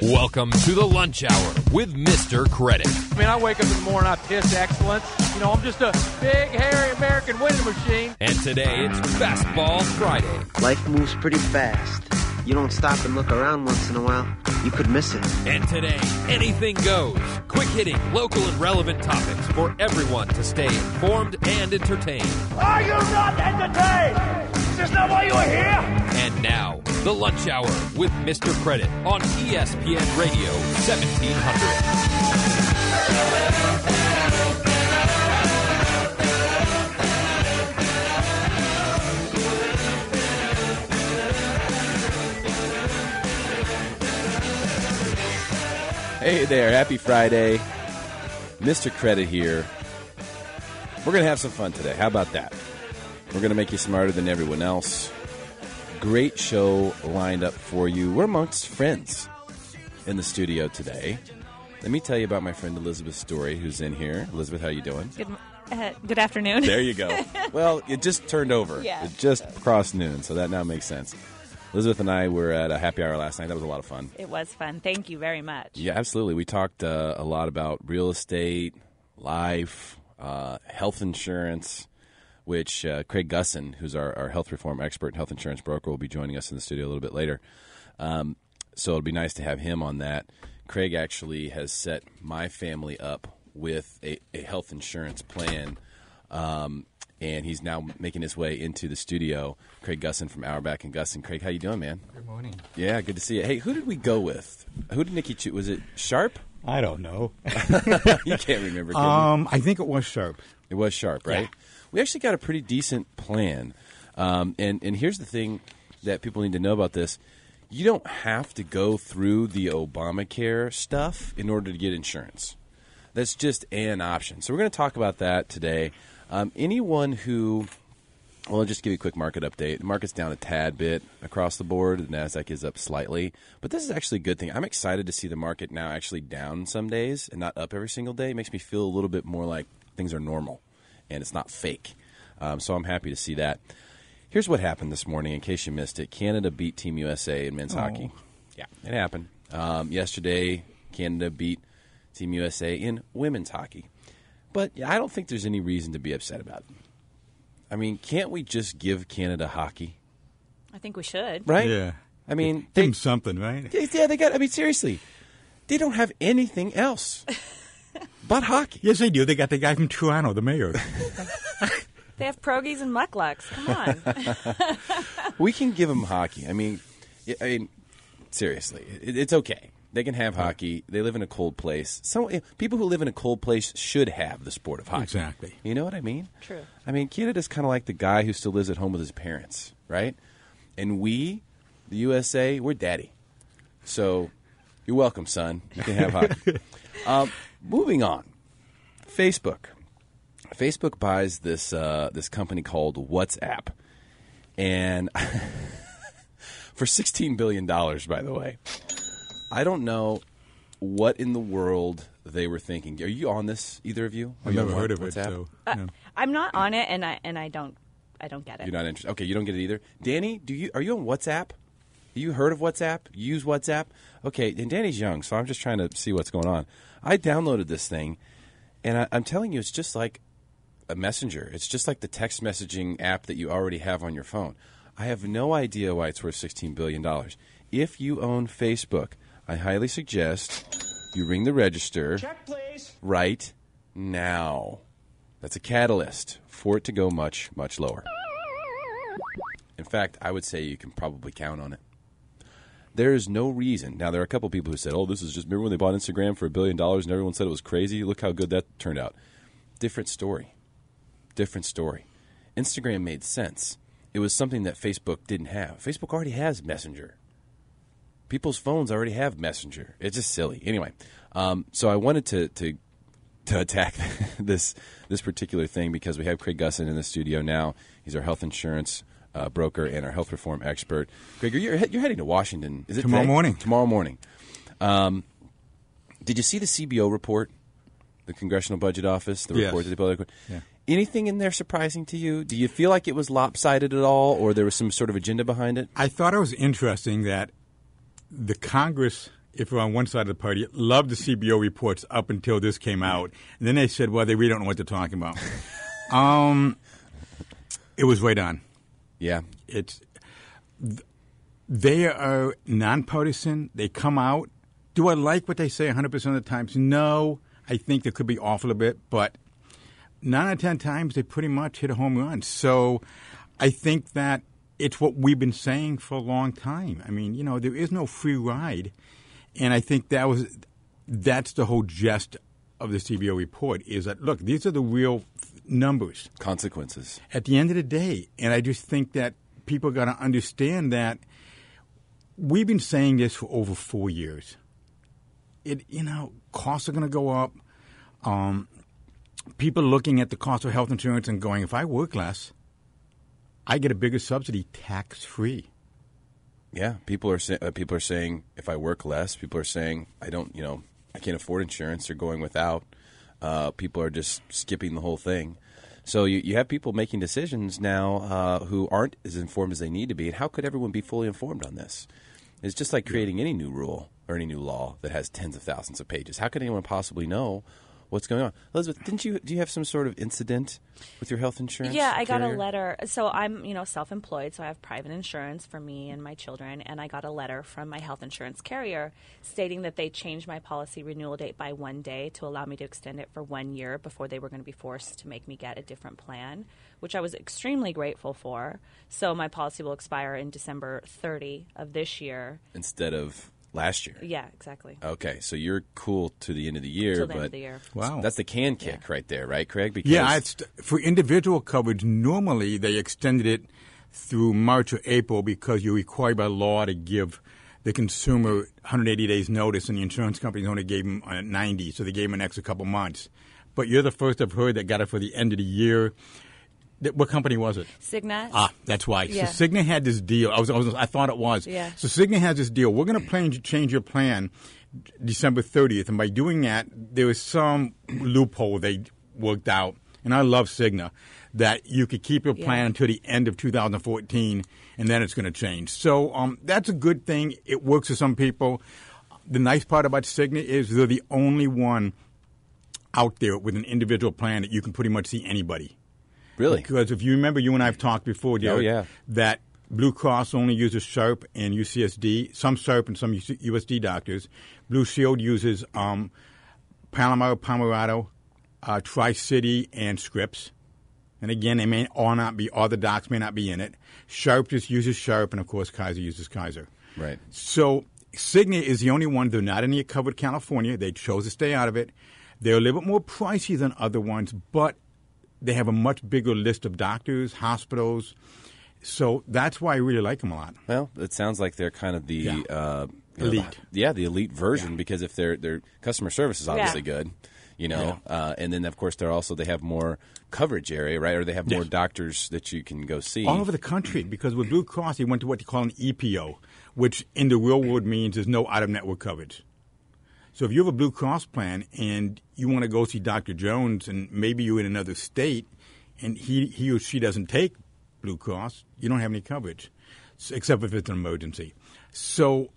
Welcome to the Lunch Hour with Mr. Credit. I mean, I wake up in the morning, I piss excellence. You know, I'm just a big, hairy American winning machine. And today, it's Fastball Friday. Life moves pretty fast. You don't stop and look around once in a while, you could miss it. And today, anything goes. Quick-hitting, local and relevant topics for everyone to stay informed and entertained. Are you not entertained? Is this not why you are here? And now, the Lunch Hour with Mr. Credit on ESPN Radio 1700. Hey there, happy Friday. Mr. Credit here. We're going to have some fun today. How about that? We're going to make you smarter than everyone else. Great show lined up for you. We're amongst friends in the studio today. Let me tell you about my friend Elizabeth Story, who's in here. Elizabeth, how you doing? Good afternoon. There you go. Well, it just turned over. Yeah. It just crossed noon, so that now makes sense. Elizabeth and I were at a happy hour last night. That was a lot of fun. It was fun. Thank you very much. Yeah, absolutely. We talked a lot about real estate, life, health insurance, which Craig Gussin, who's our health reform expert and health insurance broker, will be joining us in the studio a little bit later. So it'll be nice to have him on that. Craig actually has set my family up with a health insurance plan, and he's now making his way into the studio. Craig Gussin from Auerbach and Gussin. Craig, how you doing, man? Good morning. Yeah, good to see you. Hey, who did we go with? Who did Nikki choose? Was it Sharp? I don't know. You can't remember, can you? I think it was Sharp. It was Sharp, right? Yeah. We actually got a pretty decent plan. And here's the thing that people need to know about this. You don't have to go through the Obamacare stuff in order to get insurance. That's just an option. So we're going to talk about that today. Anyone who, well, I'll just give you a quick market update. The market's down a tad bit across the board. The NASDAQ is up slightly. But this is actually a good thing. I'm excited to see the market now actually down some days and not up every single day. It makes me feel a little bit more like things are normal and it's not fake. So I'm happy to see that. Here's what happened this morning, in case you missed it. Canada beat Team USA in men's hockey. Yeah, it happened. Yesterday, Canada beat Team USA in women's hockey. But I don't think there's any reason to be upset about it. I mean, can't we just give Canada hockey? I think we should. Right? Yeah. I mean, give them something, right? Yeah, they got. I mean, seriously, they don't have anything else but hockey. Yes, they do. They got the guy from Toronto, the mayor. They have pierogies and mucklucks. Come on. We can give them hockey. I mean, seriously, it's okay. They can have hockey. They live in a cold place. People who live in a cold place should have the sport of hockey. Exactly. You know what I mean? True. I mean, Canada's kind of like the guy who still lives at home with his parents, right? And we, the USA, we're daddy. So you're welcome, son. You can have hockey. Moving on. Facebook. Facebook buys this company called WhatsApp. And for $16 billion, by the way. I don't know what in the world they were thinking. Are you on this, either of you? I've never heard of it. So, no. I'm not on it, and I don't get it. You're not interested. Okay, you don't get it either. Danny, are you on WhatsApp? You heard of WhatsApp? You use WhatsApp? Okay, and Danny's young, so I'm just trying to see what's going on. I downloaded this thing, and I'm telling you, it's just like a messenger. It's just like the text messaging app that you already have on your phone. I have no idea why it's worth $16 billion. If you own Facebook, I highly suggest you ring the register. Check, please. Right now. That's a catalyst for it to go much, much lower. In fact, I would say you can probably count on it. There is no reason. Now, there are a couple people who said, this is just, remember when they bought Instagram for $1 billion and everyone said it was crazy? Look how good that turned out. Different story. Instagram made sense. It was something that Facebook didn't have. Facebook already has Messenger. People's phones already have Messenger. It's just silly. Anyway, so I wanted to attack this particular thing because we have Craig Gussin in the studio now. He's our health insurance broker and our health reform expert. Craig, you're heading to Washington. Is it tomorrow today? morning? Tomorrow morning. Did you see the CBO report, the Congressional Budget Office, the report that they published? Yeah. Anything in there surprising to you? Do you feel like it was lopsided at all, or there was some sort of agenda behind it? I thought it was interesting that the Congress if we're on one side of the party, loved the CBO reports up until this came out. And then they said, well, they really don't know what they're talking about. It was right on. Yeah. They are nonpartisan. They come out. Do I like what they say 100% of the times? No. I think they could be off a little bit, but 9 out of 10 times they pretty much hit a home run. So I think that it's what we've been saying for a long time. I mean, there is no free ride. And I think that's the whole gist of the CBO report is that, look, these are the real numbers. Consequences. At the end of the day. And I just think that people got to understand that we've been saying this for over 4 years. Costs are going to go up. People looking at the cost of health insurance and going, if I work less, I get a bigger subsidy tax-free. Yeah, people are saying if I work less. People are saying I can't afford insurance. They're going without. People are just skipping the whole thing. So you have people making decisions now who aren't as informed as they need to be. And how could everyone be fully informed on this? It's just like creating any new rule or any new law that has tens of thousands of pages. How could anyone possibly know what's going on? Elizabeth, do you have some sort of incident with your health insurance? Yeah, I got a carrier? letter. So I'm, self-employed, so I have private insurance for me and my children, and I got a letter from my health insurance carrier stating that they changed my policy renewal date by 1 day to allow me to extend it for 1 year before they were going to be forced to make me get a different plan, which I was extremely grateful for. So my policy will expire in December 30 of this year. Instead of last year. Yeah, exactly. Okay, so you're cool to the end of the year. Till the end of the year. Wow. That's the can kick right there, right, Craig? Because It's for individual coverage. Normally, they extended it through March or April because you're required by law to give the consumer 180 days notice, and the insurance companies only gave them 90, so they gave them an extra couple months. But you're the first I've heard that got it for the end of the year. What company was it? Cigna. That's why. Yeah. So Cigna had this deal. I thought it was. Yeah. So Cigna has this deal. We're going to change your plan December 30th, and by doing that, there was some loophole they worked out. And I love Cigna that you could keep your plan until the end of 2014, and then it's going to change. So that's a good thing. It works for some people. The nice part about Cigna is they're the only one out there with an individual plan that you can pretty much see anybody. Really? Because if you remember, you and I have talked before, Derek, that Blue Cross only uses SHARP and UCSD, some SHARP and some USD doctors. Blue Shield uses Palomar, Pomerado, Tri-City, and Scripps. And again, they may all not be, all the docs may not be in it. SHARP just uses SHARP, and of course, Kaiser uses Kaiser. Right. So Cigna is the only one. They're not in the covered California. They chose to stay out of it. They're a little bit more pricey than other ones, but they have a much bigger list of doctors, hospitals. So that's why I really like them a lot. Well, it sounds like they're kind of the elite. The elite version, because if their customer service is obviously good, and then of course they have more coverage area, right? Or they have more doctors that you can go see all over the country. Because with Blue Cross, they went to what they call an EPO, which in the real world means there's no out-of-network coverage. So if you have a Blue Cross plan and you want to go see Dr. Jones, and maybe you're in another state and he or she doesn't take Blue Cross, you don't have any coverage, except if it's an emergency. So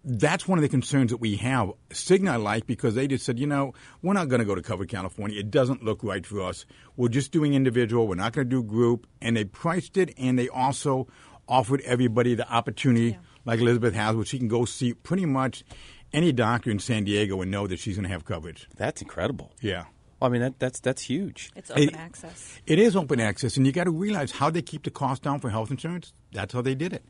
that's one of the concerns that we have. Cigna I like because they just said, we're not going to go to covered California. It doesn't look right for us. We're just doing individual. We're not going to do group. And they priced it, and they also offered everybody the opportunity, like Elizabeth has, where she can go see pretty much any doctor in San Diego and know that she's going to have coverage. That's incredible. Yeah. Well, I mean, that's huge. It's open access. It is open access, and you got to realize how they keep the cost down for health insurance. That's how they did it.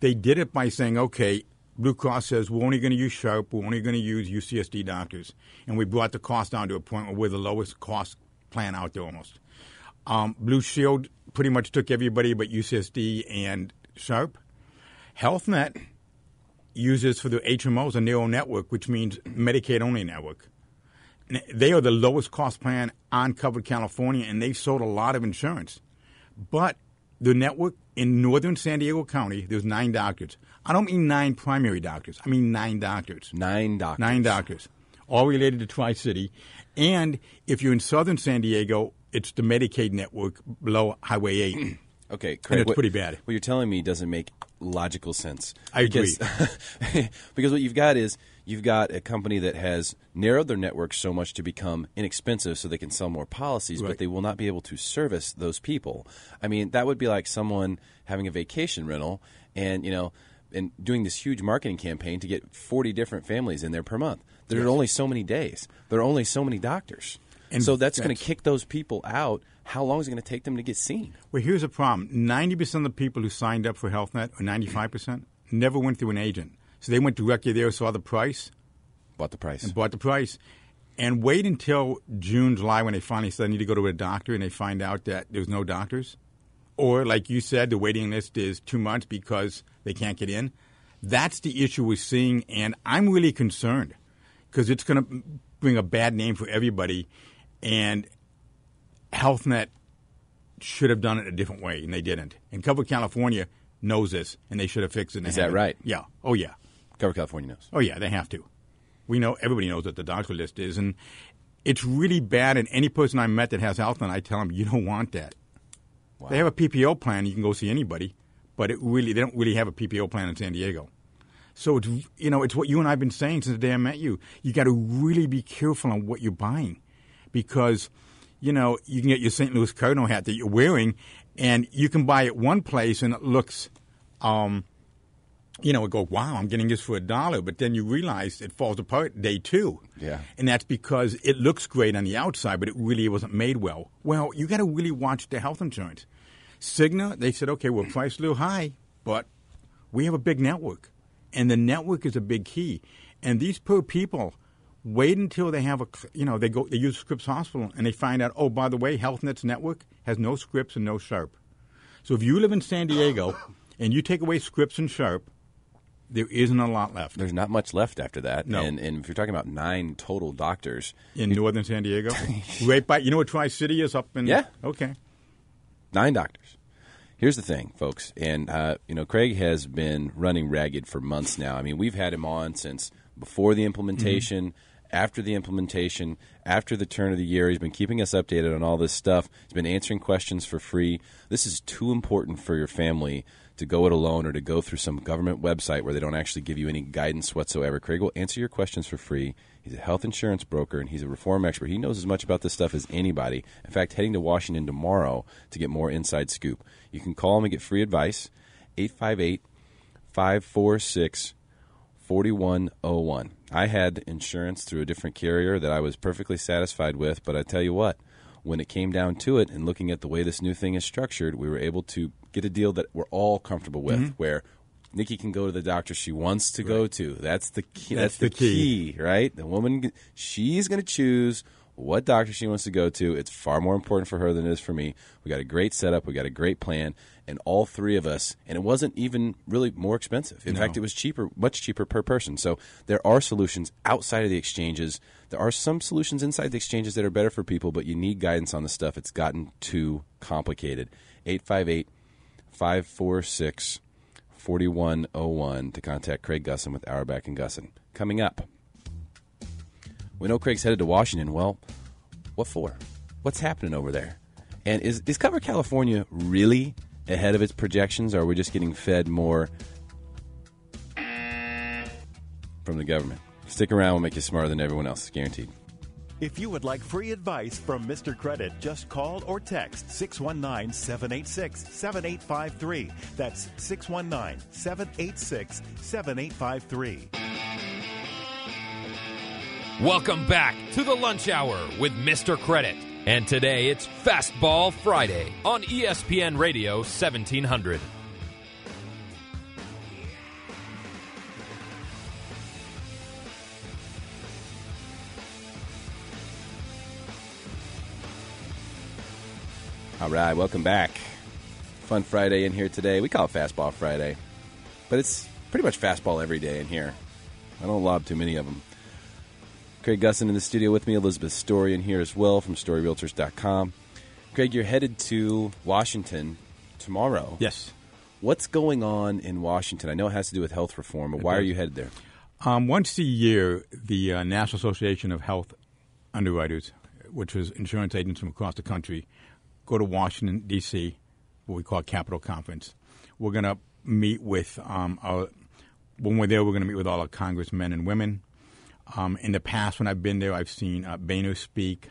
They did it by saying, okay, Blue Cross says we're only going to use SHARP, we're only going to use UCSD doctors, and we brought the cost down to a point where we're the lowest cost plan out there almost. Blue Shield pretty much took everybody but UCSD and SHARP. HealthNet uses for the HMOs a narrow network, which means Medicaid-only network. They are the lowest cost plan on covered California, and they've sold a lot of insurance. But the network in northern San Diego County, there's 9 doctors. I don't mean 9 primary doctors. I mean 9 doctors. 9 doctors. 9 doctors, all related to Tri-City. And if you're in southern San Diego, it's the Medicaid network below Highway 8. Okay, Craig, and it's pretty bad. What you're telling me doesn't make logical sense. I agree. Because what you've got is You've got a company that has narrowed their network so much to become inexpensive so they can sell more policies, Right. but they will not be able to service those people. I mean, that would be like someone having a vacation rental and, and doing this huge marketing campaign to get 40 different families in there per month. There are only so many days. There are only so many doctors. And so that's going to kick those people out. How long is it going to take them to get seen? Well, here's the problem. 90% of the people who signed up for HealthNet, or 95%, never went through an agent. So they went directly there, saw the price. Bought the price. And bought the price. And wait until June, July when they finally said, I need to go to a doctor, and they find out that there's no doctors. Or, like you said, the waiting list is 2 months because they can't get in. That's the issue we're seeing, and I'm really concerned because it's going to bring a bad name for everybody. And HealthNet should have done it a different way, and they didn't. And Cover California knows this, and they should have fixed it. Is that right? Yeah. Oh, yeah. Cover California knows. Oh, yeah, they have to. We know, everybody knows what the doctor list is, and it's really bad. And any person I met that has HealthNet, I tell them, you don't want that. Wow. They have a PPO plan. You can go see anybody, but they don't really have a PPO plan in San Diego. So it's it's what you and I have been saying since the day I met you. You got to really be careful on what you're buying, because you can get your St. Louis Cardinal hat that you're wearing, and you can buy it one place and it looks, it go, wow, I'm getting this for $1, but then you realize it falls apart day 2. Yeah. And that's because it looks great on the outside, but it really wasn't made well. Well, you got to really watch the health insurance. Cigna, they said, okay, we're priced a little high, but we have a big network, and the network is a big key. And these poor people wait until they have they use Scripps Hospital, and they find out, oh, by the way, HealthNet's network has no Scripps and no Sharp. So if you live in San Diego and you take away Scripps and Sharp, there isn't a lot left. There's not much left after that. No. And if you're talking about 9 total doctors. In northern San Diego? Right by, what Tri-City is up in? Yeah. Okay. 9 doctors. Here's the thing, folks. And, Craig has been running ragged for months now. I mean, we've had him on since before the implementation, after the implementation, after the turn of the year. He's been keeping us updated on all this stuff. He's been answering questions for free. This is too important for your family to go it alone or to go through some government website where they don't actually give you any guidance whatsoever. Craig will answer your questions for free. He's a health insurance broker, and he's a reform expert. He knows as much about this stuff as anybody. In fact, heading to Washington tomorrow to get more inside scoop. You can call him and get free advice, 858-546-4101. I had insurance through a different carrier that I was perfectly satisfied with, but I tell you what, when it came down to it and looking at the way this new thing is structured, we were able to get a deal that we're all comfortable with, where Nikki can go to the doctor she wants to go to. That's the key. That's the key, right? The woman, she's going to choose what doctor she wants to go to. It's far more important for her than it is for me. We got a great setup. We got a great plan. And all 3 of us, and it wasn't even really more expensive. In fact, it was cheaper, much cheaper per person. So there are solutions outside of the exchanges. There are some solutions inside the exchanges that are better for people, but you need guidance on the stuff. It's gotten too complicated. 858-546-4101 to contact Craig Gussin with Auerbach and Gussin. Coming up, we know Craig's headed to Washington. Well, what for? What's happening over there? And is Cover California really ahead of its projections, or are we just getting fed more from the government? Stick around. We'll make you smarter than everyone else. Guaranteed. If you would like free advice from Mr. Credit, just call or text 619-786-7853. That's 619-786-7853. Welcome back to the Lunch Hour with Mr. Credit. And today it's Fastball Friday on ESPN Radio 1700. All right, welcome back. Fun Friday in here today. We call it Fastball Friday, but it's pretty much fastball every day in here. I don't lob too many of them. Craig Gussin in the studio with me, Elizabeth Story in here as well from StoryRealtors.com. Craig, you're headed to Washington tomorrow. Yes. What's going on in Washington? I know it has to do with health reform, but why are you headed there? Once a year, the National Association of Health Underwriters, which is insurance agents from across the country, go to Washington, D.C., what we call Capitol Conference. We're going to meet with when we're there, we're going to meet with all our congressmen and women. In the past, when I've been there, I've seen Boehner speak.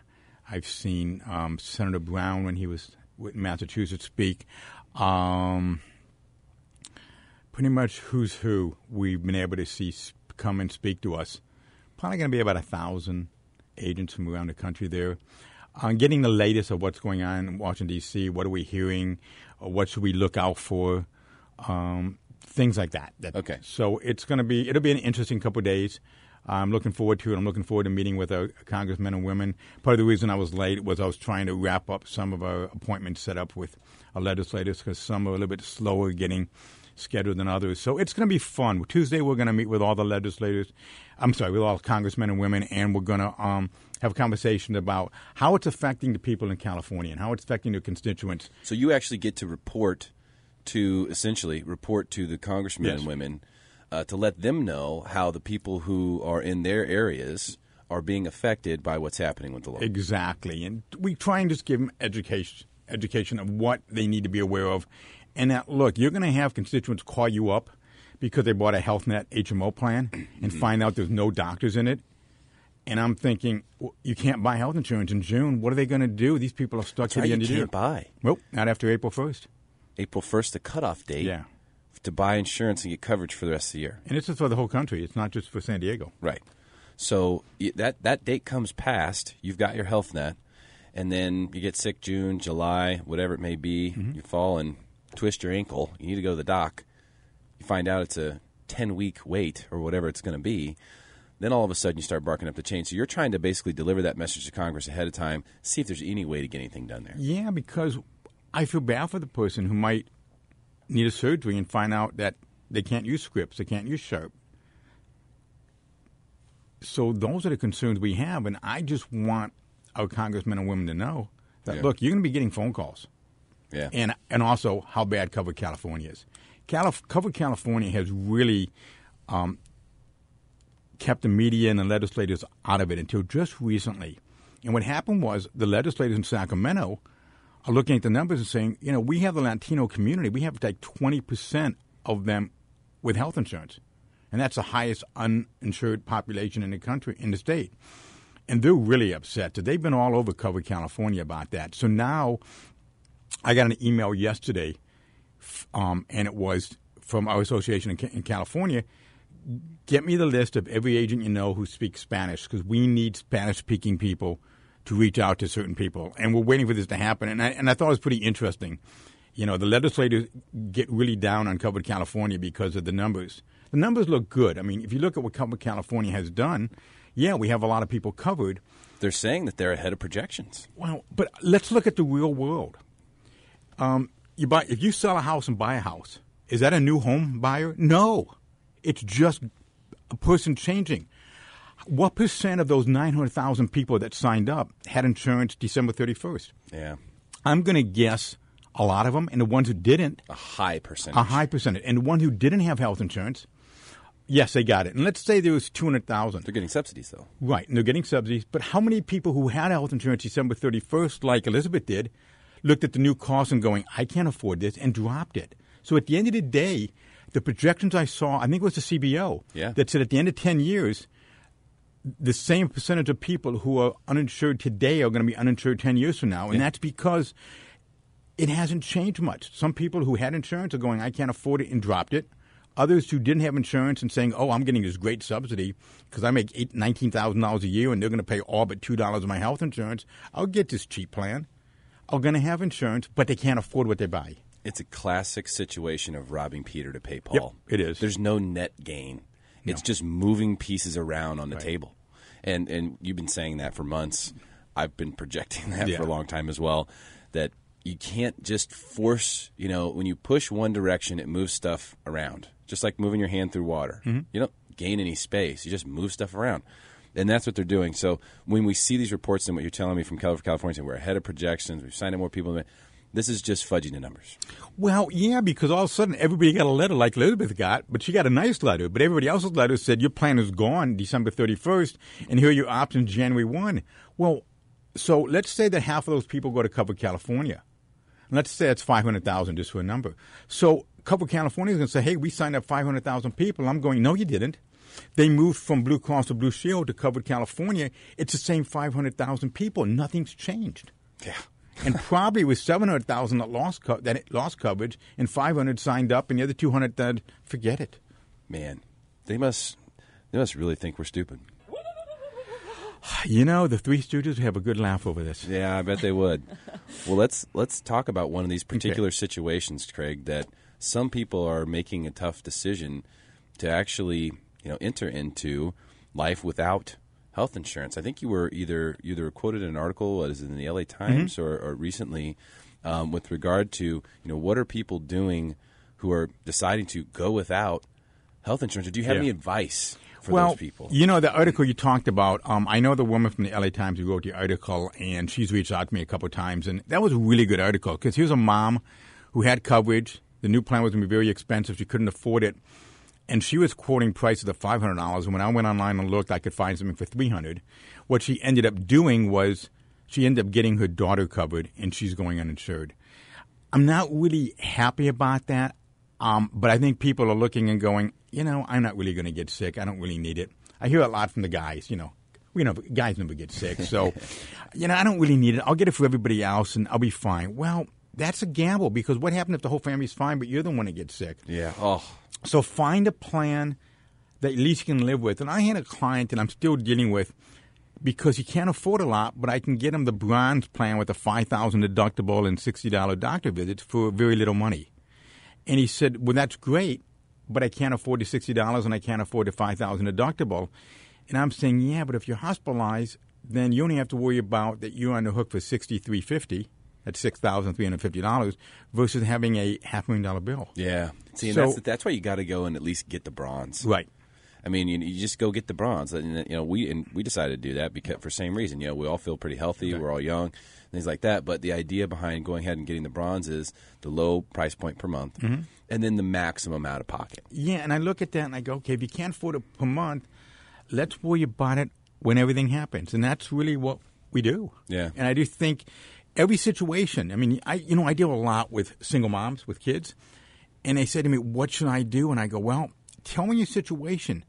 I've seen Senator Brown, when he was with Massachusetts, speak. Pretty much who's who we've been able to see come and speak to us. Probably going to be about 1,000 agents from around the country there. Getting the latest of what's going on in Washington, D.C., what are we hearing, or what should we look out for, things like that. Okay. So it'll be an interesting couple of days. I'm looking forward to it. I'm looking forward to meeting with our congressmen and women. Part of the reason I was late was I was trying to wrap up some of our appointments set up with our legislators, because some are a little bit slower getting scheduled than others. So it's going to be fun. Tuesday we're going to meet with all the legislators. With all congressmen and women, and we're going to have a conversation about how it's affecting the people in California and how it's affecting their constituents. So you actually get to report to the congressmen and women to let them know how the people who are in their areas are being affected by what's happening with the law. Exactly. And we try and just give them education of what they need to be aware of. And that, look, you're going to have constituents call you up because they bought a Health Net HMO plan and find out there's no doctors in it. And I'm thinking, well, you can't buy health insurance in June. What are they going to do? These people are stuck to the end of the year. You can't buy. Well, not after April 1st. April 1st, the cutoff date. Yeah. To buy insurance and get coverage for the rest of the year. And it's just for the whole country. It's not just for San Diego. Right. So that date comes past. You've got your health net, and then you get sick June, July, whatever it may be. You fall and twist your ankle. You need to go to the doc. You find out it's a 10-week wait or whatever it's going to be. Then all of a sudden you start barking up the chain. So you're trying to basically deliver that message to Congress ahead of time, see if there's any way to get anything done there. Yeah, because I feel bad for the person who might need a surgery and find out that they can't use scripts, they can't use Sharp. So those are the concerns we have, and I just want our congressmen and women to know that, look, you're going to be getting phone calls. Yeah. And also how bad Covered California is. Covered California has really kept the media and the legislators out of it until just recently. And what happened was the legislators in Sacramento are looking at the numbers and saying, we have the Latino community. We have like 20% of them with health insurance. And that's the highest uninsured population in the country, in the state. And they're really upset. So they've been all over Covered California about that. So now I got an email yesterday, and it was from our association in California. Get me the list of every agent you know who speaks Spanish, because we need Spanish-speaking people to reach out to certain people. And we're waiting for this to happen. And I thought it was pretty interesting. The legislators get really down on Covered California because of the numbers. The numbers look good. I mean, if you look at what Covered California has done, we have a lot of people covered. They're saying that they're ahead of projections. Well, but let's look at the real world. If you sell a house and buy a house, is that a new home buyer? No. It's just a person changing. What percent of those 900,000 people that signed up had insurance December 31st? Yeah. I'm going to guess a lot of them, and the ones who didn't. A high percentage. And the one who didn't have health insurance, yes, they got it. And let's say there was 200,000. They're getting subsidies, though. Right, and they're getting subsidies. But how many people who had health insurance December 31st, like Elizabeth did, looked at the new cost and going, I can't afford this, and dropped it? So at the end of the day, the projections I saw, I think it was the CBO, that said at the end of 10 years, the same percentage of people who are uninsured today are going to be uninsured 10 years from now. And that's because it hasn't changed much. Some people who had insurance are going, I can't afford it, and dropped it. Others who didn't have insurance and saying, I'm getting this great subsidy because I make $19,000 a year and they're going to pay all but $2 of my health insurance. I'll get this cheap plan. Are going to have insurance, but they can't afford what they buy. It's a classic situation of robbing Peter to pay Paul. Yep, it is. There's no net gain. It's just moving pieces around on the table. And you've been saying that for months. I've been projecting that for a long time as well, that you can't just force, when you push one direction, it moves stuff around. Just like moving your hand through water. Mm-hmm. You don't gain any space. You just move stuff around. And that's what they're doing. So when we see these reports and what you're telling me from California, saying we're ahead of projections, we've signed up more people, this is just fudging the numbers. Well, yeah, because all of a sudden everybody got a letter like Elizabeth got, but she got a nice letter. But everybody else's letter said your plan is gone December 31st, and here are your options January 1. Well, so let's say that half of those people go to Covered California. Let's say it's 500,000 just for a number. So Covered California is going to say, hey, we signed up 500,000 people. I'm going, no, you didn't. they moved from Blue Cross to Blue Shield to cover California. It's the same 500,000 people. Nothing's changed. Yeah. And probably with 700,000 that lost coverage, and 500 signed up, and the other 200 that forget it. Man, they must really think we're stupid. You know, the Three Stooges have a good laugh over this. Yeah, I bet they would. Well, let's talk about one of these particular situations, Craig, that some people are making a tough decision to actually, enter into life without health insurance. I think you were either quoted in an article, is it in the LA Times or recently, with regard to, what are people doing who are deciding to go without health insurance? Or do you have any advice for those people? The article you talked about, I know the woman from the LA Times who wrote the article, and she's reached out to me a couple of times, and that was a really good article because here's a mom who had coverage. The new plan was going to be very expensive. She couldn't afford it. And she was quoting prices of $500. And when I went online and looked, I could find something for $300. What she ended up doing was she ended up getting her daughter covered, and she's going uninsured. I'm not really happy about that. But I think people are looking and going, I'm not really going to get sick. I don't really need it. I hear a lot from the guys, guys never get sick. So, I don't really need it. I'll get it for everybody else, and I'll be fine. Well, that's a gamble because what happens if the whole family's fine, but you're the one that gets sick? Yeah. Oh. So find a plan that at least you can live with. And I had a client that I'm still dealing with because he can't afford a lot, but I can get him the bronze plan with a $5,000 deductible and $60 doctor visits for very little money. And he said, well, that's great, but I can't afford the $60 and I can't afford the $5,000 deductible. And I'm saying, yeah, but if you're hospitalized, then you only have to worry about that you're on the hook for $6,350. That's $6,350 versus having a $500,000 bill. Yeah. See, and that's why you got to go and at least get the bronze. Right. I mean, you just go get the bronze. And, we decided to do that because for the same reason. We all feel pretty healthy. Okay. We're all young, things like that. But the idea behind going ahead and getting the bronze is the low price point per month and then the maximum out of pocket. Yeah, and I look at that and I go, okay, if you can't afford it per month, let's worry about it when everything happens. And that's really what we do. Yeah. And I do think every situation, I mean, I deal a lot with single moms with kids, and they say to me, what should I do? And I go, well, tell me your situation.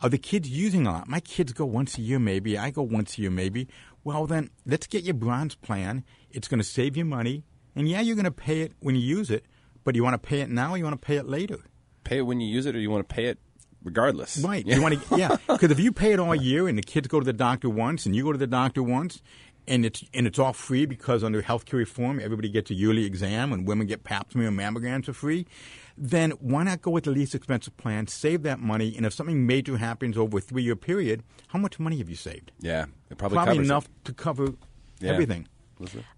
Are the kids using a lot? My kids go once a year maybe. I go once a year maybe. Well, then let's get your bronze plan. It's going to save you money. And, yeah, you're going to pay it when you use it, but you want to pay it now or you want to pay it later? Pay it when you use it or you want to pay it regardless? Right. You want to, because if you pay it all year and the kids go to the doctor once and you go to the doctor once, and it's all free because under healthcare reform, everybody gets a yearly exam and women get pap smear and mammograms for free, then why not go with the least expensive plan, save that money, and if something major happens over a 3-year period, how much money have you saved? Yeah, it probably enough to cover everything.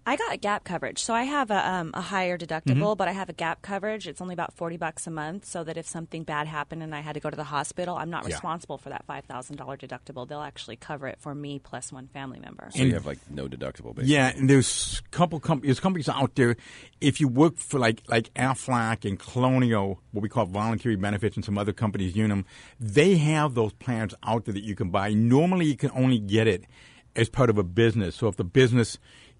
I got gap coverage, so I have a higher deductible, but I have a gap coverage. It's only about $40 a month, so that if something bad happened and I had to go to the hospital, I'm not responsible for that $5,000 deductible. They'll actually cover it for me plus one family member. So you have no deductible, basically. Yeah, and there's companies out there. If you work for like Aflac and Colonial, what we call voluntary benefits, and some other companies, Unum, they have those plans out there that you can buy. Normally, you can only get it as part of a business. So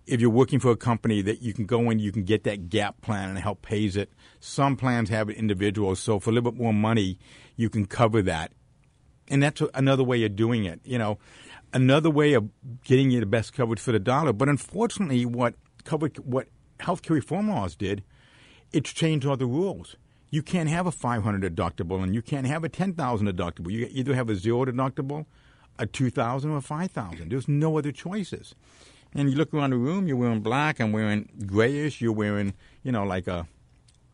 if you're working for a company that you can go in, you can get that gap plan and help pays it. Some plans have it individual, so for a little bit more money, you can cover that. And that's another way of doing it, another way of getting you the best coverage for the dollar. But unfortunately, what healthcare reform laws did, it's changed all the rules. You can't have a $500 deductible and you can't have a $10,000 deductible. You either have a $0 deductible, a $2,000, or a $5,000. There's no other choices. And you look around the room, you're wearing black, I'm wearing grayish, you're wearing, like I'm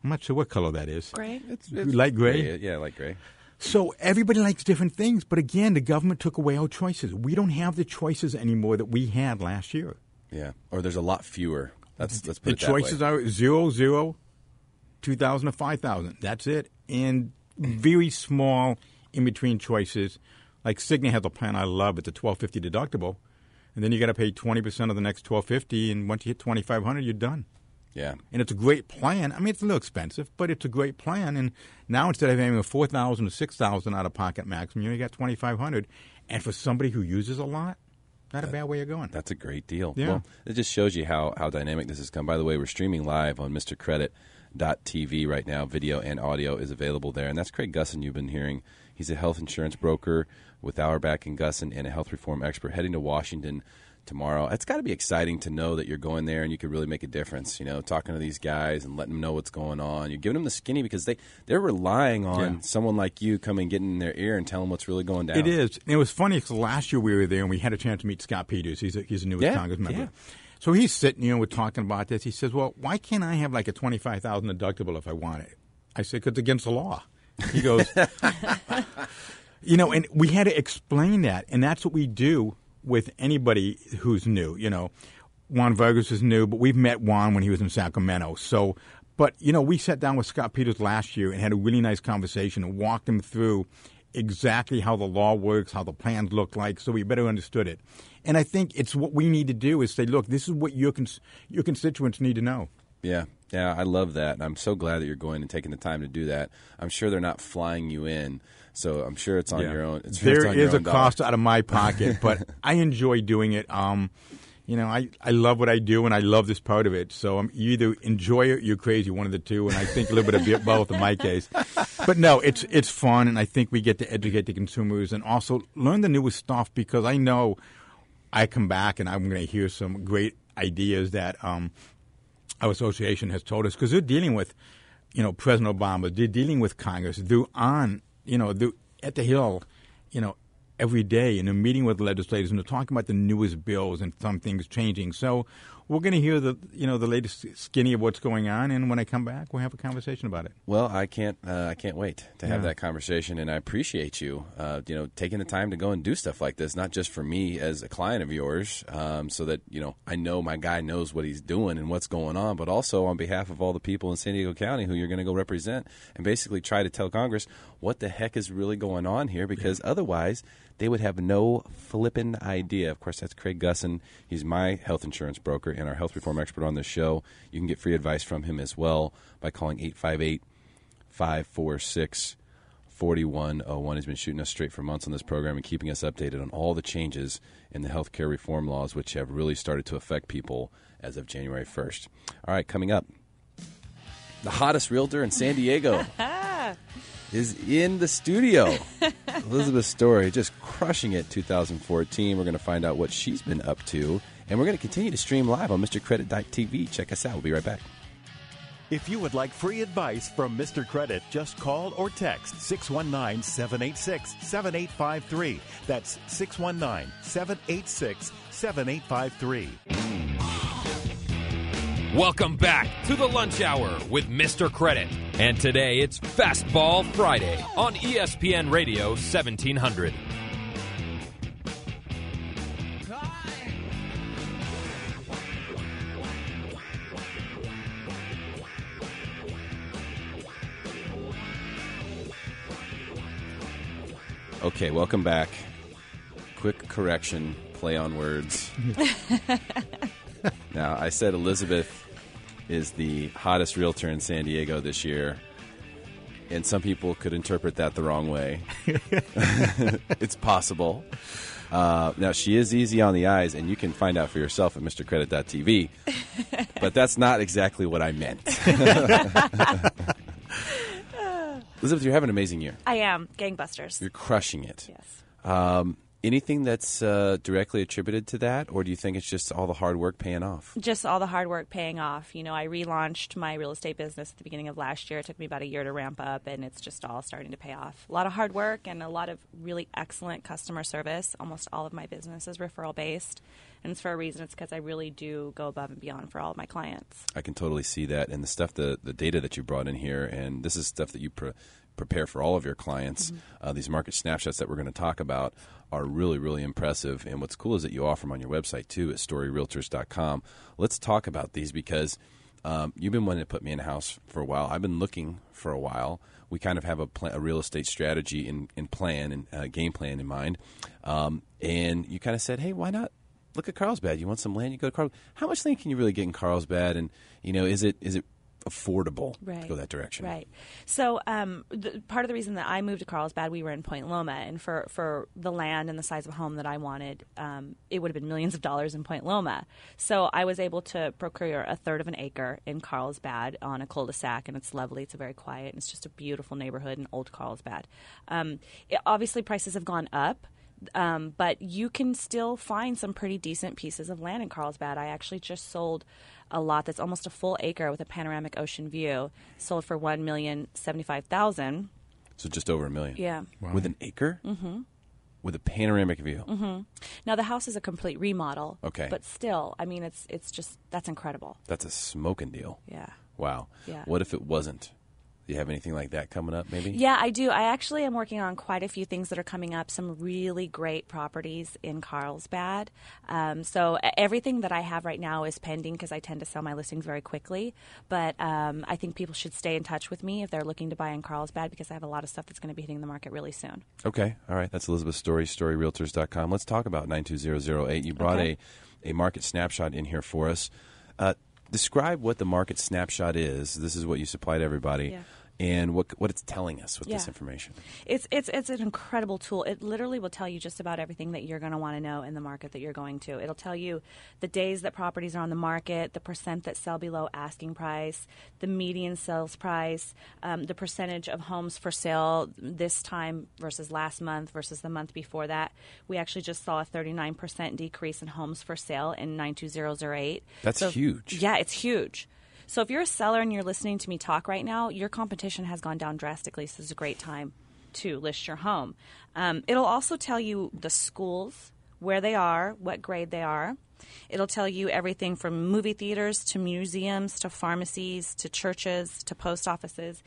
not sure what color that is. Gray? It's light gray? Yeah, light gray. So everybody likes different things. But again, the government took away our choices. We don't have the choices anymore that we had last year. Yeah, or there's a lot fewer. Let's put it that way. The choices are 0, 0, 2,000 or 5,000. That's it. And very small in-between choices. Like Cigna has a plan I love. It's a $1,250 deductible. And then you got to pay 20% of the next $1,250, and once you hit $2,500, you're done. Yeah, and it's a great plan. I mean, it's a little expensive, but it's a great plan. And now instead of having a $4,000 or $6,000 out of pocket maximum, you only got $2,500. And for somebody who uses a lot, not a bad way of going. That's a great deal. Yeah. Well, it just shows you how dynamic this has come. By the way, we're streaming live on MrCredit.tv right now. Video and audio is available there, and that's Craig Gussin you've been hearing He's a health insurance broker with Auerbach and Gussin and a health reform expert heading to Washington tomorrow. It's got to be exciting to know that you're going there and you could really make a difference, talking to these guys and letting them know what's going on. You're giving them the skinny because they're relying on someone like you coming, getting in their ear and telling them what's really going down. It is. And it was funny because last year we were there and we had a chance to meet Scott Peters. He's a newest Congress member. Yeah. So he's sitting, we're talking about this. He says, well, why can't I have like a $25,000 deductible if I want it? I said, because it's against the law. He goes, and we had to explain that. And that's what we do with anybody who's new. Juan Vargas is new, but we've met Juan when he was in Sacramento. So, but, we sat down with Scott Peters last year and had a really nice conversation and walked him through exactly how the law works, how the plans look like, so we better understood it. And I think it's what we need to do is say, look, this is what your constituents need to know. Yeah, I love that. And I'm so glad that you're going and taking the time to do that. I'm sure they're not flying you in. So I'm sure it's on your own. There is a cost out of my pocket, but I enjoy doing it. I love what I do, and I love this part of it. So you either enjoy it or you're crazy, one of the two, and I think a little bit of both in my case. But no, it's fun, and I think we get to educate the consumers and also learn the newest stuff because I know I come back and I'm going to hear some great ideas that our association has told us because they're dealing with, President Obama. They're dealing with Congress. They're on they're at the Hill, every day, and they're meeting with legislators, and they're talking about the newest bills and some things changing. So we're going to hear the latest skinny of what's going on, and when I come back, we'll have a conversation about it. Well, I can't wait to have that conversation, and I appreciate you, taking the time to go and do stuff like this, not just for me as a client of yours, so that I know my guy knows what he's doing and what's going on, but also on behalf of all the people in San Diego County who you're going to go represent and basically try to tell Congress what the heck is really going on here, because otherwise they would have no flippin' idea. Of course, that's Craig Gussin. He's my health insurance broker and our health reform expert on this show. You can get free advice from him as well by calling 858-546-4101. He's been shooting us straight for months on this program and keeping us updated on all the changes in the health care reform laws, which have really started to affect people as of January 1st. All right, coming up, the hottest realtor in San Diego is in the studio. Elizabeth Story just crushing it 2014. We're going to find out what she's been up to, and we're going to continue to stream live on MrCredit.tv. Check us out. We'll be right back. If you would like free advice from Mr. Credit, just call or text 619-786-7853. That's 619-786-7853. Welcome back to the Lunch Hour with Mr. Credit. And today it's Fastball Friday on ESPN Radio 1700. Okay, welcome back. Quick correction, play on words. Now, I said Elizabeth is the hottest realtor in San Diego this year, and some people could interpret that the wrong way. It's possible. Now, she is easy on the eyes, and you can find out for yourself at MrCredit.tv, but that's not exactly what I meant. Elizabeth, you're having an amazing year. I am. Gangbusters. You're crushing it. Yes. Anything that's directly attributed to that, or do you think it's just all the hard work paying off? Just all the hard work paying off. I relaunched my real estate business at the beginning of last year. It took me about a year to ramp up, and it's just all starting to pay off. A lot of hard work and a lot of really excellent customer service. Almost all of my business is referral-based, and it's for a reason. It's because I really do go above and beyond for all of my clients. I can totally see that, and the stuff, the data that you brought in here, and this is stuff that you prepare for all of your clients. Mm-hmm. These market snapshots that we're going to talk about are really, really impressive. And what's cool is that you offer them on your website, too, at storyrealtors.com. Let's talk about these because you've been wanting to put me in a house for a while. I've been looking for a while. We kind of have a real estate strategy and plan and game plan in mind. And you kind of said, hey, why not look at Carlsbad? You want some land? You go to Carlsbad. How much land can you really get in Carlsbad? And, is it affordable Right. to go that direction. Right. So part of the reason that I moved to Carlsbad, we were in Point Loma, and for the land and the size of home that I wanted, it would have been millions of dollars in Point Loma. So I was able to procure a third of an acre in Carlsbad on a cul-de-sac, and it's lovely. It's very quiet, and it's just a beautiful neighborhood in Old Carlsbad. Obviously, prices have gone up. But you can still find some pretty decent pieces of land in Carlsbad. I actually just sold a lot that's almost a full acre with a panoramic ocean view, sold for $1,075,000. So just over $1 million. Yeah. Wow. With an acre? Mm-hmm. With a panoramic view? Mm-hmm. Now, the house is a complete remodel. Okay. But still, I mean, it's just, that's incredible. That's a smoking deal. Yeah. Wow. Yeah. What if it wasn't? Do you have anything like that coming up, maybe? Yeah, I do. I actually am working on quite a few things that are coming up, some really great properties in Carlsbad. So everything that I have right now is pending because I tend to sell my listings very quickly. But I think people should stay in touch with me if they're looking to buy in Carlsbad because I have a lot of stuff that's going to be hitting the market really soon. Okay. All right. That's Elizabeth Story, StoryRealtors.com. Let's talk about 92008. You brought a market snapshot in here for us. Describe what the market snapshot is. This is what you supply to everybody. Yeah. And what it's telling us with this information. It's an incredible tool. It literally will tell you just about everything that you're going to want to know in the market that you're going to. It'll tell you the days that properties are on the market, the percent that sell below asking price, the median sales price, the percentage of homes for sale this time versus last month versus the month before that. We actually just saw a 39% decrease in homes for sale in 92008. That's huge. Yeah, it's huge. So if you're a seller and you're listening to me talk right now, your competition has gone down drastically, so it's a great time to list your home. It'll also tell you the schools, where they are, what grade they are. It'll tell you everything from movie theaters to museums to pharmacies to churches to post offices.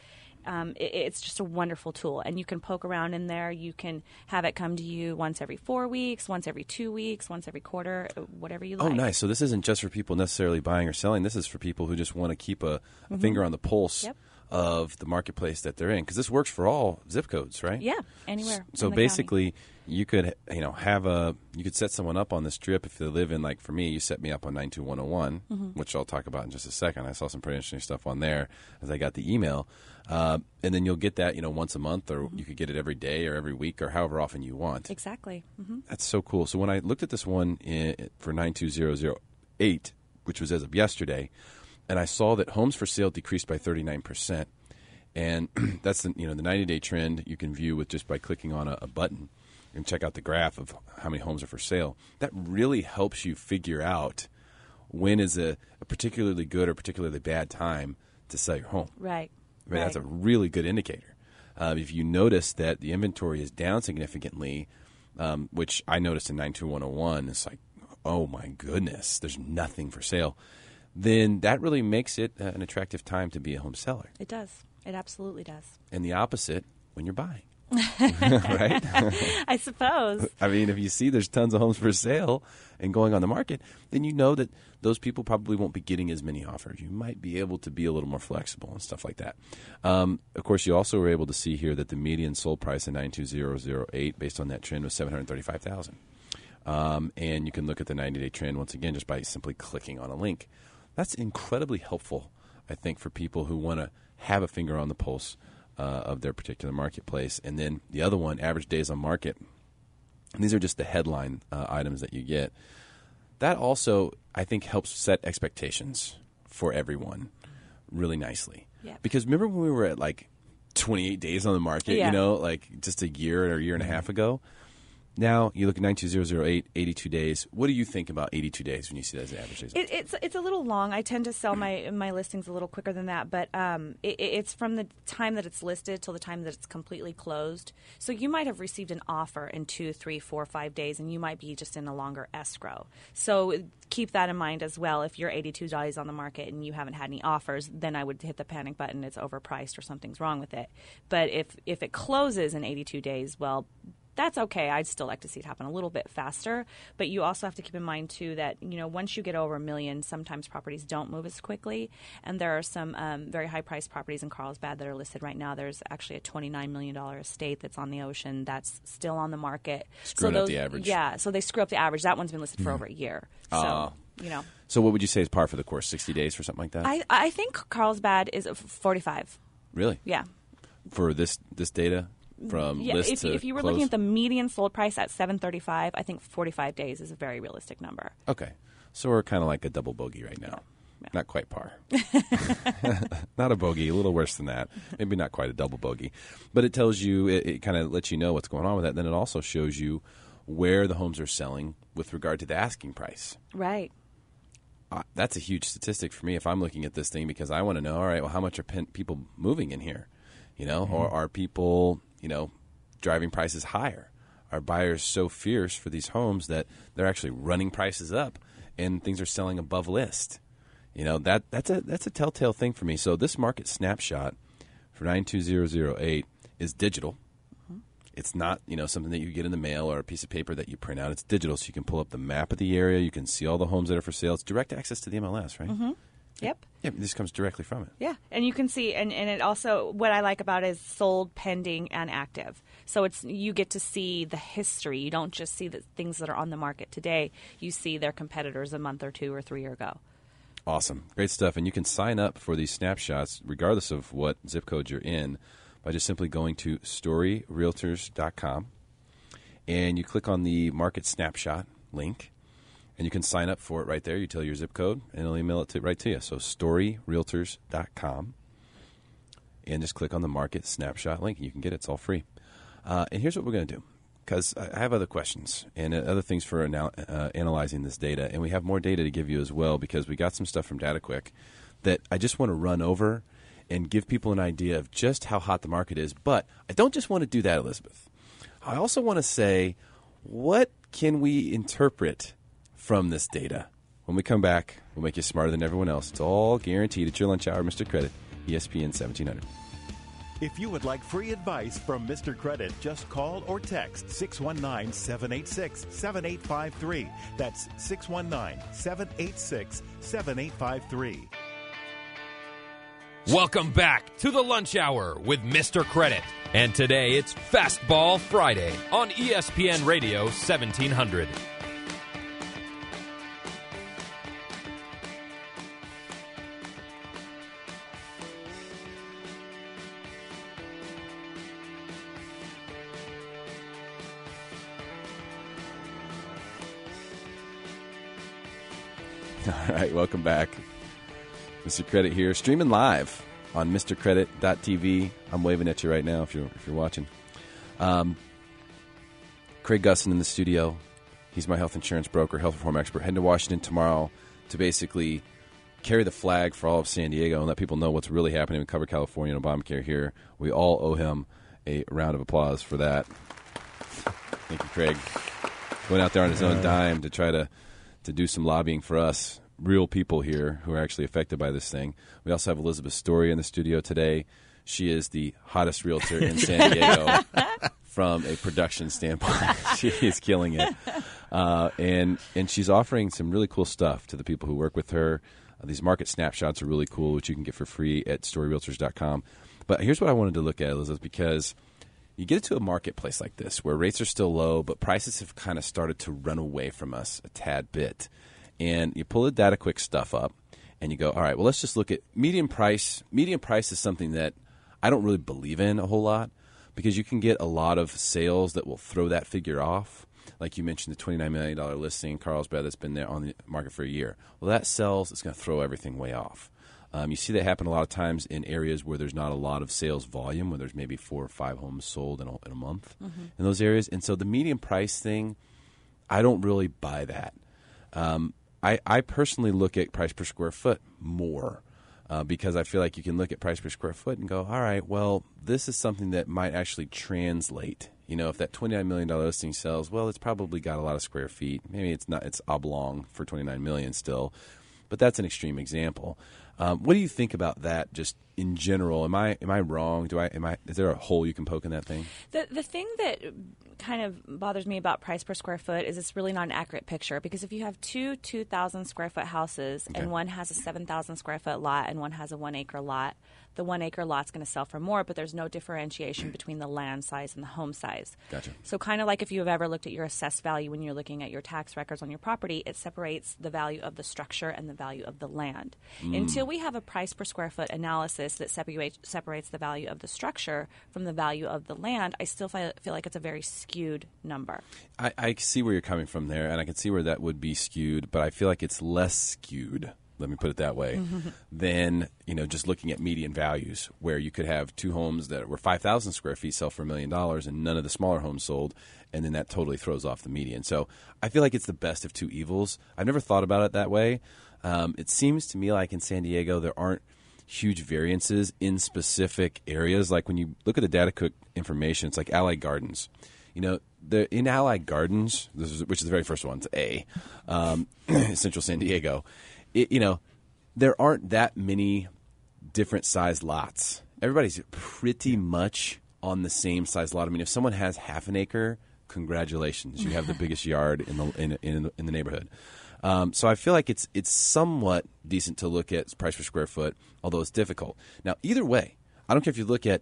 It's just a wonderful tool, and you can poke around in there. You can have it come to you once every 4 weeks, once every 2 weeks, once every quarter, whatever you like. Oh, nice. So this isn't just for people necessarily buying or selling. This is for people who just want to keep a finger on the pulse of the marketplace that they're in, because this works for all zip codes, right? Yeah, anywhere. So in the basically, county. you could you could set someone up on the strip if they live in, like for me, you set me up on 92101, which I'll talk about in just a second. I saw some pretty interesting stuff on there as I got the email. And then you'll get that, once a month, or you could get it every day or every week or however often you want. Exactly. Mm-hmm. That's so cool. So when I looked at this one for 92008, which was as of yesterday, and I saw that homes for sale decreased by 39%. And that's the 90-day trend you can view with just by clicking on a button and check out the graph of how many homes are for sale. That really helps you figure out when is a particularly good or particularly bad time to sell your home. Right. Right. That's a really good indicator. If you notice that the inventory is down significantly, which I noticed in 92101, it's like, oh my goodness, there's nothing for sale, then that really makes it an attractive time to be a home seller. It does. It absolutely does. And the opposite when you're buying. Right? I suppose. I mean, if you see there's tons of homes for sale and going on the market, then you know that those people probably won't be getting as many offers. You might be able to be a little more flexible and stuff like that. Of course, you also were able to see here that the median sold price in 92008, based on that trend, was $735,000. And you can look at the 90-day trend once again just by simply clicking on a link. That's incredibly helpful, I think, for people who want to have a finger on the pulse of their particular marketplace. And then the other one, average days on market. And these are just the headline items that you get. That also, I think, helps set expectations for everyone really nicely. Yeah. Because remember when we were at like 28 days on the market, like just a year or a year and a half ago? Now you look at 92008, 82 days. What do you think about 82 days when you see that as an average days? It's a little long. I tend to sell my listings a little quicker than that, but it's from the time that it's listed till the time that it's completely closed. So you might have received an offer in 2, 3, 4, 5 days, and you might be just in a longer escrow. So keep that in mind as well. If you're 82 days on the market and you haven't had any offers, then I would hit the panic button. It's overpriced or something's wrong with it. But if it closes in 82 days, well, that's okay. I'd still like to see it happen a little bit faster. But you also have to keep in mind, too, that, once you get over $1 million, sometimes properties don't move as quickly. And there are some very high-priced properties in Carlsbad that are listed right now. There's actually a $29 million estate that's on the ocean that's still on the market. Screwing up the average. Yeah, so they screw up the average. That one's been listed for over a year. So, So what would you say is par for the course? 60 days for something like that? I think Carlsbad is 45. Really? Yeah. For this data from list to if you were close? looking at the median sold price at 735, I think 45 days is a very realistic number. Okay. So we're kind of like a double bogey right now. Yeah. Not quite par. Not a bogey, a little worse than that. Maybe not quite a double bogey. But it tells you, it kind of lets you know what's going on with that. Then it also shows you where the homes are selling with regard to the asking price. Right. That's a huge statistic for me if I'm looking at this thing, because I want to know, all right, well, how much are people moving in here? Or are people, driving prices higher? Are buyers so fierce for these homes that they're actually running prices up and things are selling above list? That's a telltale thing for me. So this market snapshot for 92008 is digital. It's not, something that you get in the mail or a piece of paper that you print out. It's digital, so you can pull up the map of the area. You can see all the homes that are for sale. It's direct access to the MLS, right? Mm-hmm. Yep. Yeah, this comes directly from it. Yeah, and you can see, and it also, what I like about it is sold, pending, and active. So you get to see the history. You don't just see the things that are on the market today. You see their competitors a month or 2 or 3 ago. Awesome. Great stuff. And you can sign up for these snapshots regardless of what zip code you're in by just simply going to storyrealtors.com, and you click on the market snapshot link, and you can sign up for it right there. You tell your zip code, and it'll email it right to you. So storyrealtors.com, and just click on the market snapshot link, and you can get it. It's all free. And here's what we're going to do, because I have other questions and other things for analyzing this data, and we have more data to give you as well, because we got some stuff from DataQuick that I just want to run over and give people an idea of just how hot the market is. But I don't just want to do that, Elizabeth. I also want to say, what can we interpret from this data? When we come back, we'll make you smarter than everyone else. It's all guaranteed at your lunch hour, Mr. Credit, ESPN 1700. If you would like free advice from Mr. Credit, just call or text 619-786-7853. That's 619-786-7853. Welcome back to the lunch hour with Mr. Credit. And today it's Fastball Friday on ESPN Radio 1700. All right, welcome back. Mr. Credit here, streaming live on MrCredit.tv. I'm waving at you right now if you're watching. Craig Gussin in the studio. He's my health insurance broker, health reform expert. Heading to Washington tomorrow to basically carry the flag for all of San Diego and let people know what's really happening in Cover California and Obamacare here. We all owe him a round of applause for that. Thank you, Craig. Going out there on his own dime to try to do some lobbying for us, real people here who are actually affected by this thing. We also have Elizabeth Story in the studio today. She is the hottest realtor in San Diego from a production standpoint. She is killing it. And she's offering some really cool stuff to the people who work with her. These market snapshots are really cool, which you can get for free at storyrealtors.com. But here's what I wanted to look at, Elizabeth, because you get into a marketplace like this where rates are still low, but prices have kind of started to run away from us a tad bit. And you pull the DataQuick stuff up, and you go, all right, well, let's just look at median price. Median price is something that I don't really believe in a whole lot, because you can get a lot of sales that will throw that figure off. Like you mentioned, the $29 million listing in Carlsbad that's been there on the market for a year. Well, that sells. It's going to throw everything way off. You see that happen a lot of times in areas where there's not a lot of sales volume, where there's maybe 4 or 5 homes sold in a month in those areas. And so the median price thing, I don't really buy that. I personally look at price per square foot more because I feel like you can look at price per square foot and go, all right, well, this is something that might actually translate. You know, if that $29 million listing sells, well, it's probably got a lot of square feet. Maybe it's not, it's oblong for $29 million still, but that's an extreme example. What do you think about that just in general? Am I wrong? Is there a hole you can poke in that thing? The thing that kind of bothers me about price per square foot is it's really not an accurate picture, because if you have two 2,000 square foot houses and one has a 7,000 square foot lot and one has a 1 acre lot, the 1 acre lot's going to sell for more, but there's no differentiation between the land size and the home size. Gotcha. So kind of like if you've ever looked at your assessed value when you're looking at your tax records on your property, it separates the value of the structure and the value of the land. Until we have a price per square foot analysis that separates the value of the structure from the value of the land, I still feel like it's a very skewed number. I see where you're coming from there, and I can see where that would be skewed, but I feel like it's less skewed, let me put it that way, than just looking at median values, where you could have two homes that were 5,000 square feet sell for $1 million and none of the smaller homes sold, and then that totally throws off the median. So I feel like it's the best of two evils. I've never thought about it that way. It seems to me like in San Diego there aren't huge variances in specific areas. Like when you look at the data cook information, it's like Allied Gardens. In Allied Gardens, which is the very first one, it's A, Central San Diego, there aren't that many different size lots. Everybody's pretty much on the same size lot. I mean, if someone has half an acre, congratulations, you have the biggest yard in the neighborhood. So I feel like it's somewhat decent to look at price per square foot, although it's difficult. Now, either way, I don't care if you look at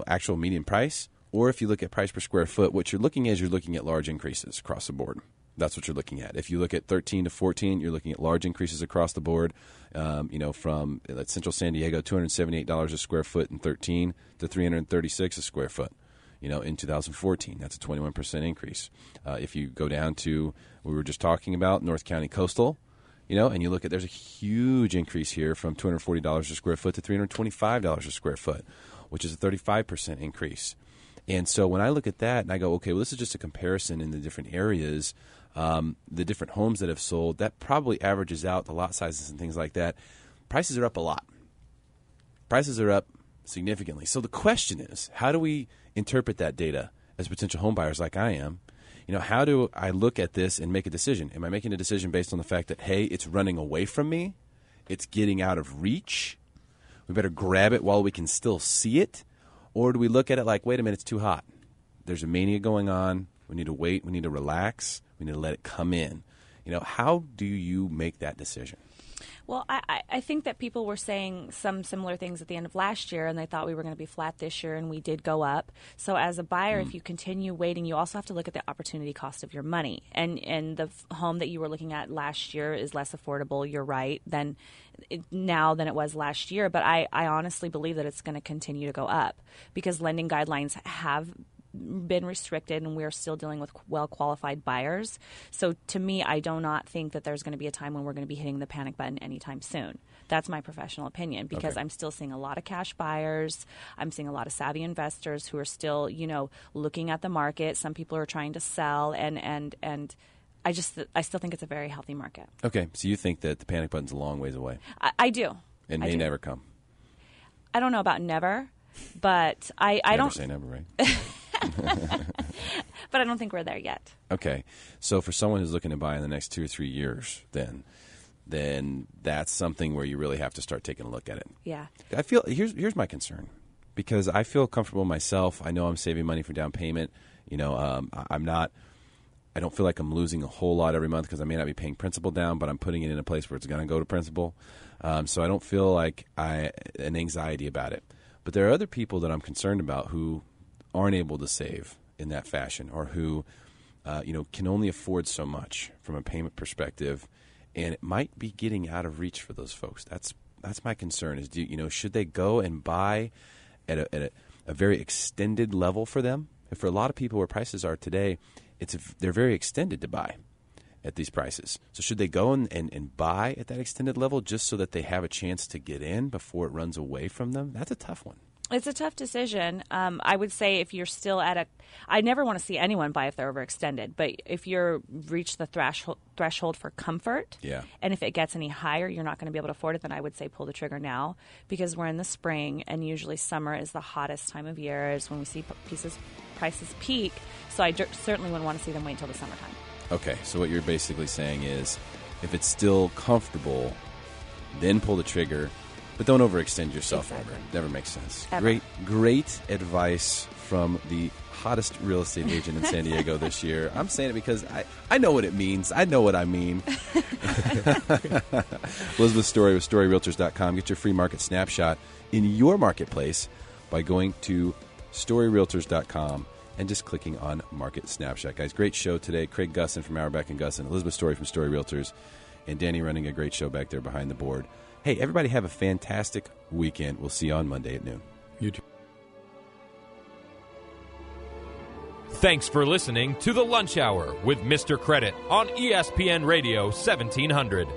actual median price or if you look at price per square foot. What you're looking at large increases across the board. That's what you're looking at. If you look at 13 to 14, you're looking at large increases across the board. From Central San Diego, $278 a square foot in 13 to $336 a square foot. In 2014, that's a 21% increase. If you go down to what we were just talking about, North County Coastal, and you look at, there's a huge increase here from $240 a square foot to $325 a square foot, which is a 35% increase. And so when I look at that and I go, okay, well, this is just a comparison in the different areas, the different homes that have sold, that probably averages out the lot sizes and things like that. Prices are up a lot. Prices are up significantly. So the question is, how do we interpret that data as potential home buyers like I am? How do I look at this and make a decision? Am I making a decision based on the fact that, hey, it's running away from me, it's getting out of reach, we better grab it while we can still see it? Or do we look at it like, wait a minute, it's too hot, there's a mania going on, we need to wait, we need to relax, we need to let it come in? How do you make that decision? Well, I think that people were saying some similar things at the end of last year, and they thought we were going to be flat this year, and we did go up. So as a buyer, if you continue waiting, you also have to look at the opportunity cost of your money. And the home that you were looking at last year is less affordable, you're right, now than it was last year. But I honestly believe that it's going to continue to go up because lending guidelines have been restricted, and we're still dealing with well-qualified buyers. So to me, I do not think that there's going to be a time when we're going to be hitting the panic button anytime soon. That's my professional opinion, because I'm still seeing a lot of cash buyers. I'm seeing a lot of savvy investors who are still, looking at the market. Some people are trying to sell, and I still think it's a very healthy market. Okay, so you think that the panic button's a long ways away? I do. It may never come. I don't know about never, but I never don't say never, right? But I don't think we're there yet. Okay. So for someone who's looking to buy in the next 2 or 3 years, then that's something where you really have to start taking a look at it. Yeah. I feel here's my concern, because I feel comfortable myself. I know I'm saving money for down payment. I don't feel like I'm losing a whole lot every month because I may not be paying principal down, but I'm putting it in a place where it's going to go to principal. So I don't feel like an anxiety about it. But there are other people that I'm concerned about who aren't able to save in that fashion, or who can only afford so much from a payment perspective, and it might be getting out of reach for those folks. That's my concern. Is should they go and buy at a very extended level for them? And for a lot of people where prices are today, they're very extended to buy at these prices. So should they go and buy at that extended level just so that they have a chance to get in before it runs away from them? That's a tough one. It's a tough decision. I would say if you're still I never want to see anyone buy if they're overextended, but if you're reached the threshold for comfort, and if it gets any higher, you're not going to be able to afford it, then I would say pull the trigger now, because we're in the spring, and usually summer is the hottest time of year, is when we see prices peak. So I certainly wouldn't want to see them wait until the summertime. Okay, so what you're basically saying is, if it's still comfortable, then pull the trigger. But don't overextend yourself Exactly. ever. Never makes sense. Ever. Great advice from the hottest real estate agent in San Diego this year. I'm saying it because I know what it means. I know what I mean. Elizabeth Story with StoryRealtors.com. Get your free market snapshot in your marketplace by going to StoryRealtors.com and just clicking on Market Snapshot. Guys, great show today. Craig Gussin from Auerbach & Gussin, Elizabeth Story from Story Realtors, and Danny running a great show back there behind the board. Hey, everybody have a fantastic weekend. We'll see you on Monday at noon. You too. Thanks for listening to The Lunch Hour with Mr. Credit on ESPN Radio 1700.